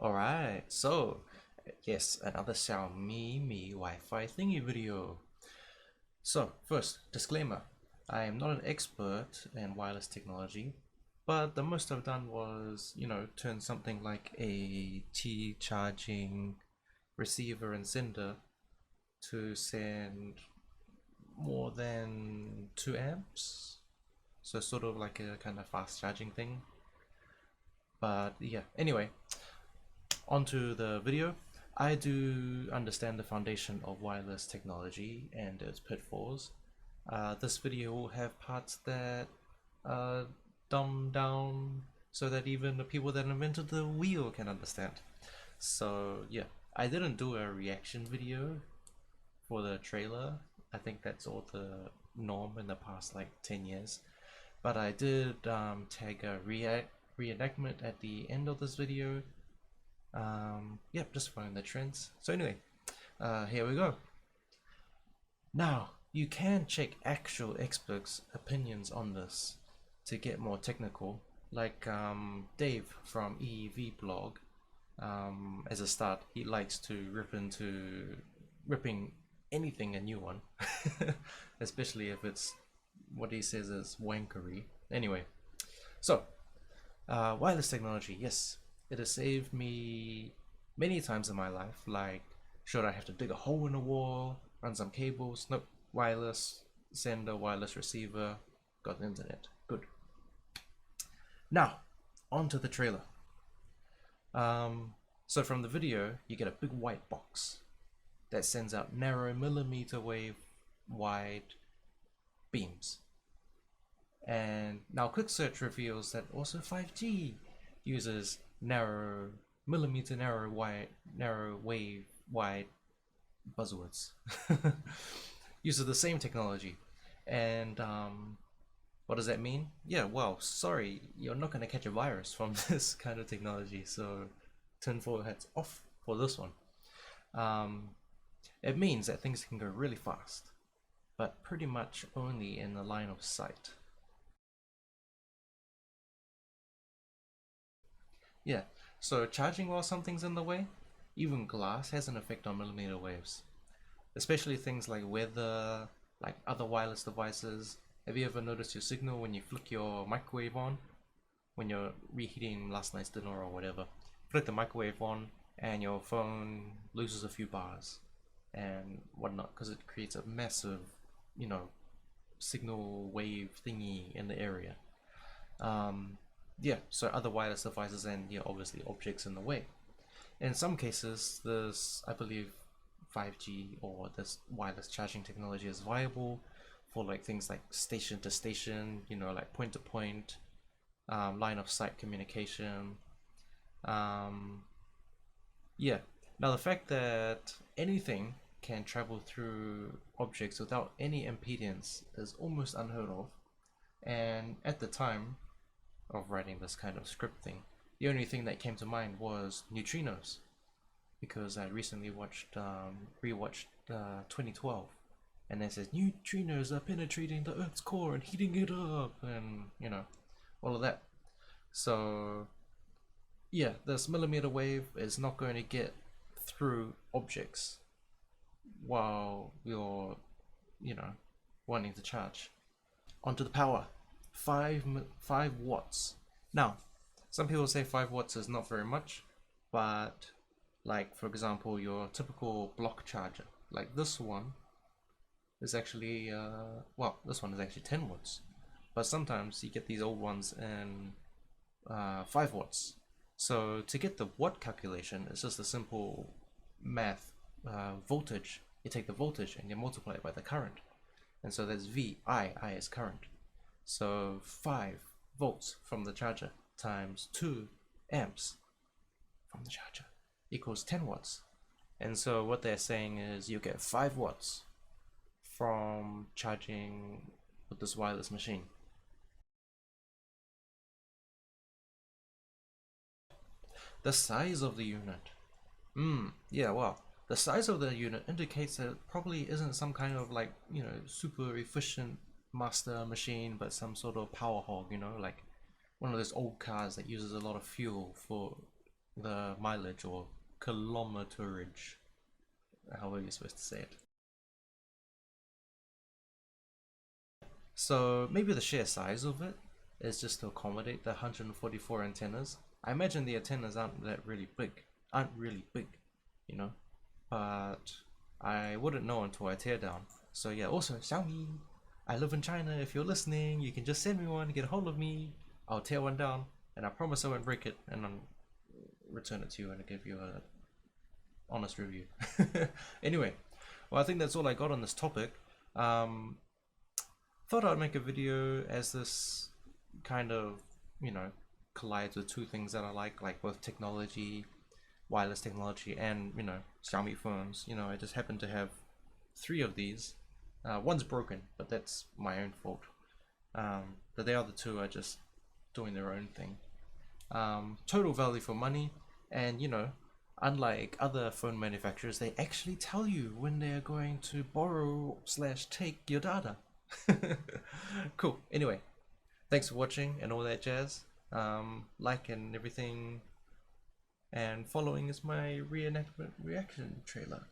Alright, so yes, another Xiaomi Mi Wi-Fi thingy video. So first, disclaimer, I am not an expert in wireless technology, but the most I've done was, turn something like a T charging receiver and sender to send more than 2 amps. So sort of like a kind of fast charging thing. But yeah, anyway, onto the video. I do understand the foundation of wireless technology and its pitfalls. This video will have parts that are dumbed down so that even the people that invented the wheel can understand. So yeah, I didn't do a reaction video for the trailer. I think that's all the norm in the past like 10 years. But I did tag a reenactment at the end of this video. Yep, just following the trends. So anyway, here we go. Now, you can check actual experts' opinions on this to get more technical, like Dave from EEV blog. As a start, he likes to ripping anything a new one, especially if it's what he says is wankery. Anyway, so wireless technology, yes, it has saved me many times in my life. Like, should I have to dig a hole in the wall, run some cables? Nope, wireless sender, wireless receiver, got the internet. Good. Now, on to the trailer. So from the video, you get a big white box that sends out narrow millimeter wave wide beams. And now quick search reveals that also 5G uses narrow wave wide buzzwords. Uses the same technology. And what does that mean? Yeah, well, sorry, you're not going to catch a virus from this kind of technology, so tinfoil hats off for this one. It means that things can go really fast, but pretty much only in the line of sight. Yeah, so charging while something's in the way, even glass has an effect on millimeter waves, especially things like weather, like other wireless devices. Have you ever noticed your signal when you flick your microwave on? When you're reheating last night's dinner or whatever, flick the microwave on and your phone loses a few bars and whatnot because it creates a massive, you know, signal wave thingy in the area. Yeah, so other wireless devices and yeah, obviously objects in the way. In some cases, this, I believe, 5G or this wireless charging technology is viable for like things like station to station, like point to point, line of sight communication. Um, yeah. Now the fact that anything can travel through objects without any impedance is almost unheard of. And at the time of writing this kind of script thing, the only thing that came to mind was neutrinos, because I recently rewatched 2012, and it says neutrinos are penetrating the Earth's core and heating it up, and all of that. So yeah, this millimeter wave is not going to get through objects while you're, wanting to charge. Onto the power, 5 watts. Now, some people say 5 watts is not very much, but like for example, your typical block charger, like this one, is actually this one is actually 10 watts, but sometimes you get these old ones in 5 watts. So to get the watt calculation, it's just a simple math voltage. You take the voltage and you multiply it by the current, and so that's V. I is current. So 5 volts from the charger times 2 amps from the charger equals 10 watts. And so what they're saying is you get 5 watts from charging with this wireless machine. The size of the unit. Yeah, well, the size of the unit indicates that it probably isn't some kind of like, super efficient master machine, but some sort of power hog, like one of those old cars that uses a lot of fuel for the mileage or kilometerage, however you're supposed to say it. So maybe the sheer size of it is just to accommodate the 144 antennas. I imagine the antennas aren't really big, you know, but I wouldn't know until I tear down. So yeah, also Xiaomi, I live in China. If you're listening, you can just send me one, get a hold of me. I'll tear one down, and I promise I won't break it, and I'll return it to you and I'll give you a honest review. Anyway, well, I think that's all I got on this topic. Um, Thought I'd make a video as this kind of, you know, collides with two things that I like both technology, wireless technology, and, you know, Xiaomi phones. You know, I just happen to have three of these. One's broken, but that's my own fault. But the other two are just doing their own thing. Total value for money, and, you know, unlike other phone manufacturers, they actually tell you when they're going to borrow slash take your data. Cool. Anyway, thanks for watching and all that jazz. Like and everything, and following is my reenactment reaction trailer.